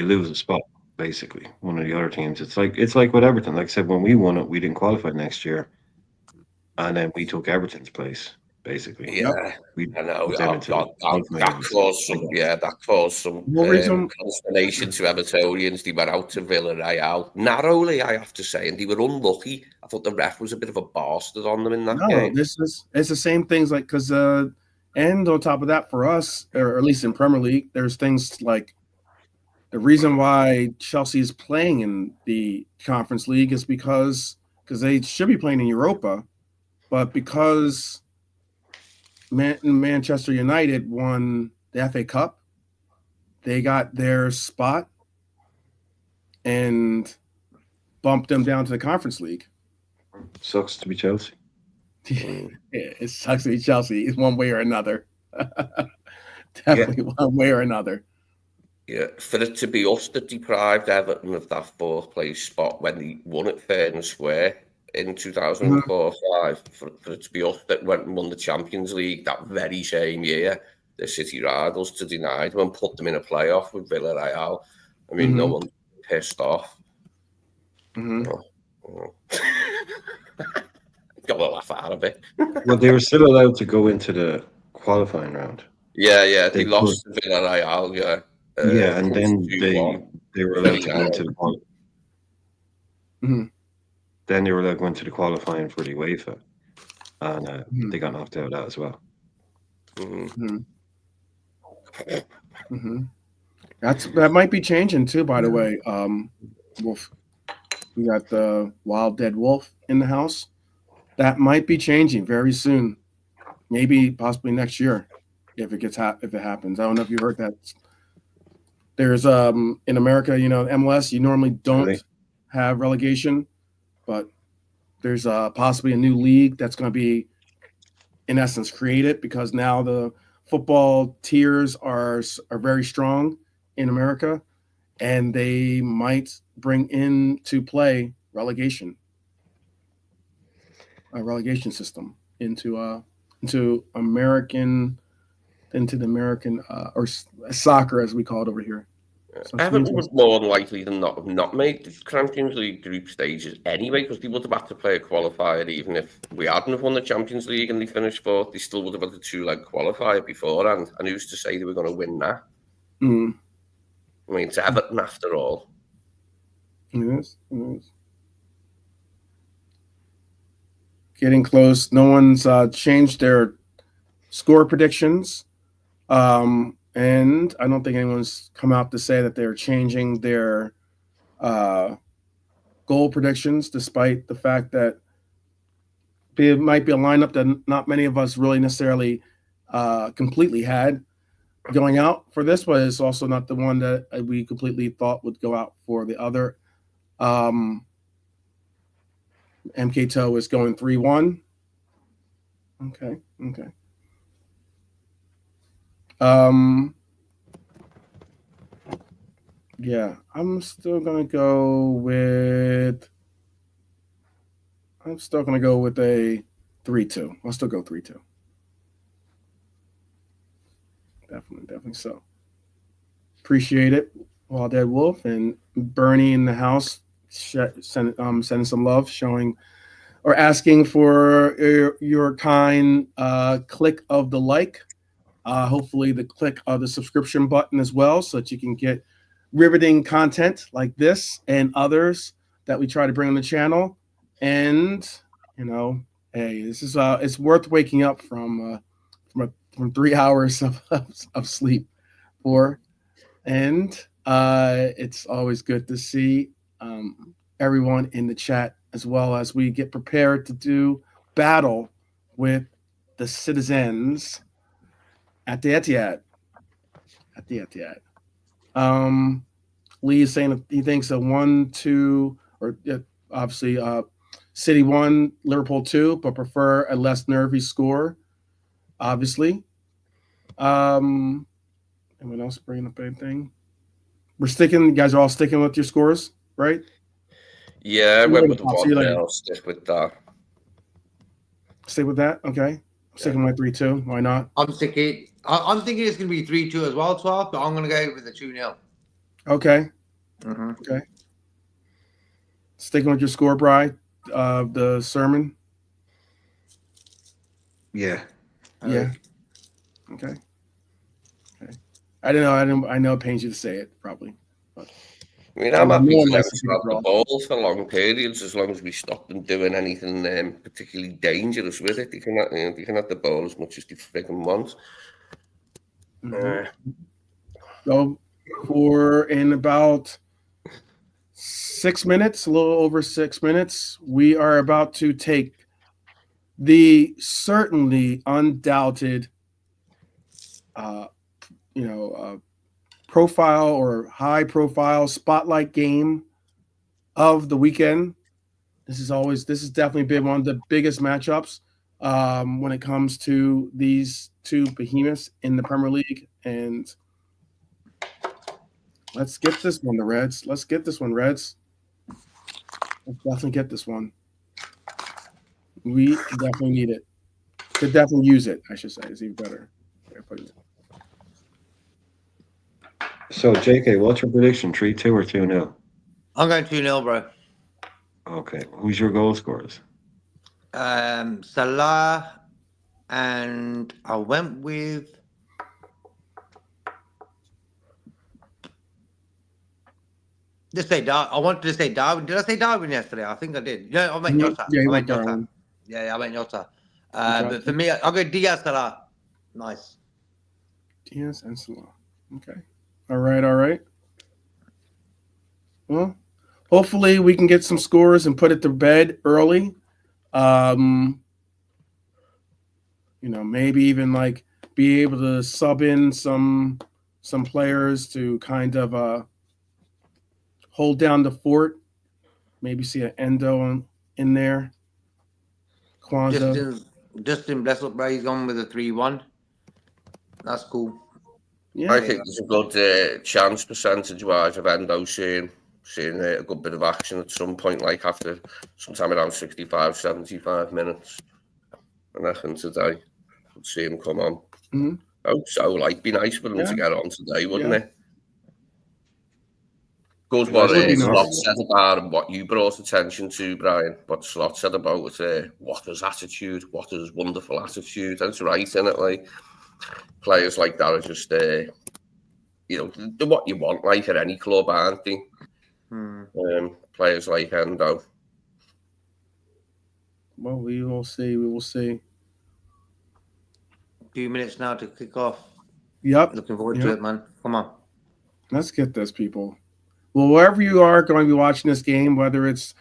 lose a spot basically. One of the other teams. It's like with Everton. Like I said, when we won it, we didn't qualify next year, and then we took Everton's place. Basically, Yep. Yeah, we I know. put them Oh into the God, that qualifying. caused Like, some The whole reason. consternation to Evertonians. They went out to Villarreal narrowly, I have to say, and they were unlucky. I thought the ref was a bit of a bastard on them in that No, game. it's the same things like because and on top of that for us, or at least in Premier League, there's things like the reason why Chelsea is playing in the Conference League is because they should be playing in Europa, but because Manchester United won the FA Cup, they got their spot and bumped them down to the Conference League. sucks to be Chelsea. It sucks to be Chelsea one way or another. Definitely one way or another. Yeah, for it to be us that deprived Everton of that fourth place spot when they won it fair and square in 2004-5, for it to be us that went and won the Champions League that very same year, the City rivals, to deny them and put them in a playoff with Villarreal. I mean, no one's pissed off. Got a laugh out of it. Well, they were still allowed to go into the qualifying round. Yeah, They they lost to Villarreal, yeah. Yeah, and then 2-1. they were allowed to go Very into the then they were allowed to go into the qualifying for the UEFA, and they got knocked out of that as well. That might be changing too. By the way, Wolf, we got the Wild Dead Wolf in the house. That might be changing very soon, maybe possibly next year, if it happens. I don't know if you heard that. There's in America, MLS, you normally don't have relegation, but there's possibly a new league that's going to be, in essence, created because now the football tiers are very strong in America, and they might bring into play a relegation system into the American or soccer as we call it over here. So Everton would more than likely than not have not made the Champions League group stages anyway, because they would have had to play a qualifier even if we hadn't have won the Champions League and they finished fourth. They still would have had a 2-leg qualifier beforehand, and who's to say they were going to win that? I mean, it's Everton after all. Yes. Getting close. No one's changed their score predictions. And I don't think anyone's come out to say that they're changing their goal predictions, despite the fact that it might be a lineup that not many of us really necessarily completely had going out for this, but it's also not the one that we completely thought would go out for the other. MK Toe is going 3-1. Okay. Yeah, I'm still gonna go with a 3-2. I'll still go 3-2. Definitely so. Appreciate it, Wild Dead Wolf and Bernie in the house. Sending some love, showing or asking for your kind click of the like. Hopefully, the click of the subscription button as well, so that you can get riveting content like this and others that we try to bring on the channel. And hey, this is it's worth waking up from 3 hours of sleep for, and it's always good to see everyone in the chat as well as we get prepared to do battle with the citizens at the Etihad. Lee is saying he thinks a 1-2 or obviously City 1, Liverpool 2, but prefer a less nervy score. Obviously. Anyone else bringing up anything? You guys are all sticking with your scores, right? Yeah, I went with the 1-0. I'll stick with that. Stick with that? Okay. I'm sticking with 3-2. Why not? I'm thinking it's going to be 3-2 as well, 12, but I'm going to go with the 2-0. Okay. Mm-hmm. Okay. Sticking with your score, Bri, the sermon? Yeah. Yeah. Okay. I know it pains you to say it, probably. But I mean, I'm happy for them to have the ball for long periods, as long as we stop them doing anything particularly dangerous with it. They can have the ball as much as they freaking want. So, for in about 6 minutes, a little over 6 minutes, we are about to take the certainly undoubted, profile or high profile spotlight game of the weekend. This has definitely been one of the biggest matchups when it comes to these two behemoths in the Premier League. And let's get this one, the Reds. Let's get this one, Reds. Let's definitely get this one. We definitely need it. Could definitely use it, I should say. It's even better. So, JK, what's your prediction? 3-2 or 2-0? I'm going 2-0, bro. Okay. Who's your goal scorers? Salah, and I went with I wanted to say Darwin. Did I say Darwin yesterday? I think I did. Yeah, I meant Jota. Yeah, I meant Jota. Yeah, I meant Jota. But for me, I'll go Diaz, Salah. Nice. Diaz and Salah. Okay. All right. Well, hopefully we can get some scores and put it to bed early. Maybe even like be able to sub in some players to kind of hold down the fort. Maybe see an Endo in there. Kwanzaa. Justin bless up, bro. He's gone with a 3-1. That's cool. Yeah, I think there's a good chance percentage-wise of Endo seeing a good bit of action at some point, like after sometime around 65, 75 minutes. I reckon today we'll see him come on. Mm-hmm. I hope so. Be nice for him to get on today, wouldn't it? Goes what Slot said about and what you brought attention to, Brian. What Slot said about Waters' attitude, Waters' wonderful attitude. That's right, isn't it? Players like that are just, they're what you want, at any club, aren't they? Players like Endo. Well, we will see. 2 minutes now to kick off. Yep. Looking forward to it, man. Come on. Let's get this, people. Well, wherever you are going to be watching this game, whether it's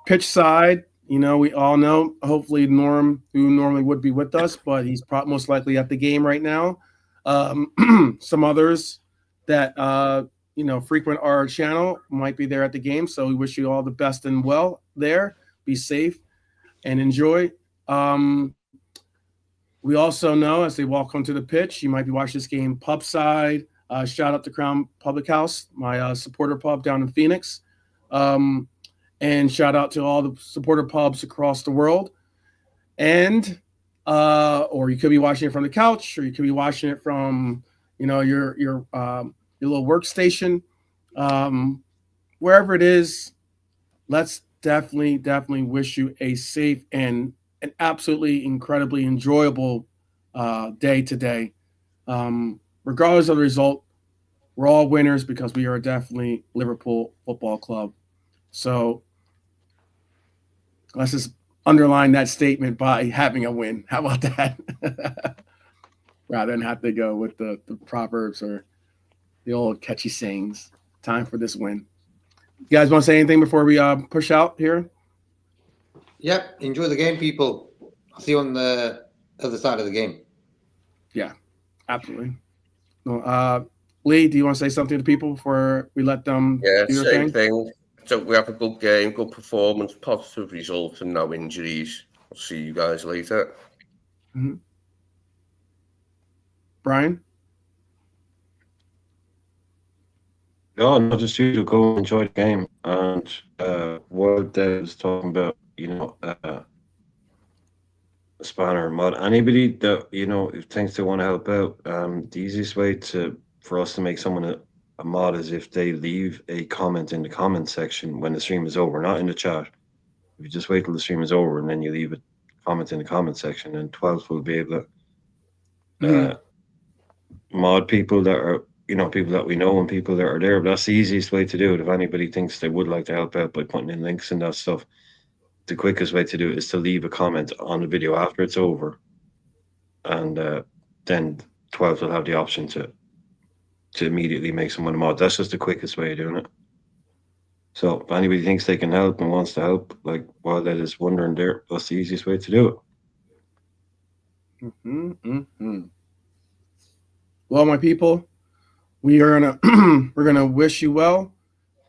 pitch side, we all know, hopefully Norm, who normally would be with us, but he's most likely at the game right now. Some others that, frequent our channel might be there at the game. So we wish you all the best and well there. Be safe and enjoy. We also know as they walk onto the pitch, you might be watching this game pub side. Shout out to Crown Public House, my supporter pub down in Phoenix. And shout out to all the supporter pubs across the world. And or you could be watching it from the couch, or you could be watching it from your little workstation. Wherever it is, let's definitely wish you a safe and an absolutely incredibly enjoyable day today. Regardless of the result, we're all winners because we are definitely Liverpool Football Club. So let's just underline that statement by having a win. How about that? Rather than have to go with the proverbs or the old catchy sayings. Time for this win. You guys want to say anything before we push out here? Yep. Enjoy the game, people. I'll see you on the other side of the game. Yeah, absolutely. Well, Lee, do you want to say something to people before we let them Yeah, do their same thing? thing. So we have a good game, good performance, positive result, and no injuries. I'll see you guys later. Mm-hmm. Brian? No, just you to go enjoy the game. And what Dave was talking about, Spanner mod. Anybody that who thinks they want to help out, the easiest way for us to make someone a mod is if they leave a comment in the comment section when the stream is over, not in the chat. If you just wait till the stream is over and then you leave a comment in the comment section, and 12 will be able to mod people that are people that we know and people that are there. But that's the easiest way to do it. If anybody thinks they would like to help out by putting in links and that stuff, the quickest way to do it is to leave a comment on the video after it's over, and then 12 will have the option to immediately make someone a mod. That's just the quickest way of doing it. So if anybody thinks they can help and wants to help, like while that is wondering there, that's the easiest way to do it. Well, my people, we're gonna wish you well.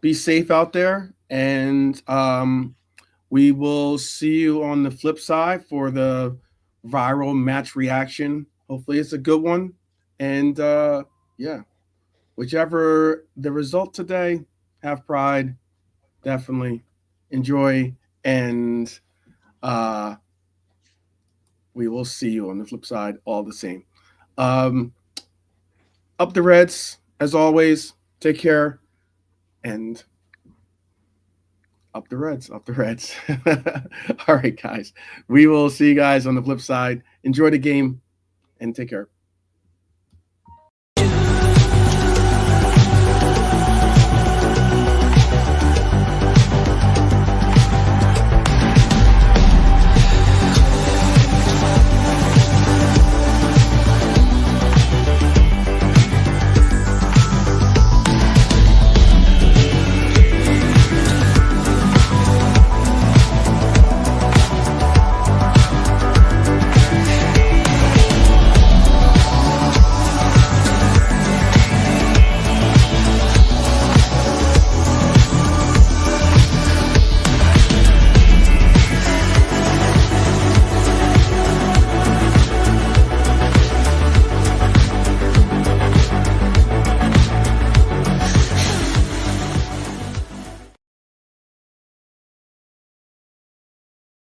Be safe out there, and we will see you on the flip side for the viral match reaction. Hopefully, it's a good one, and whichever the result today, have pride, definitely enjoy, and we will see you on the flip side all the same. Up the Reds, as always. Take care, and up the Reds, up the Reds. All right, guys. We will see you guys on the flip side. Enjoy the game, and take care.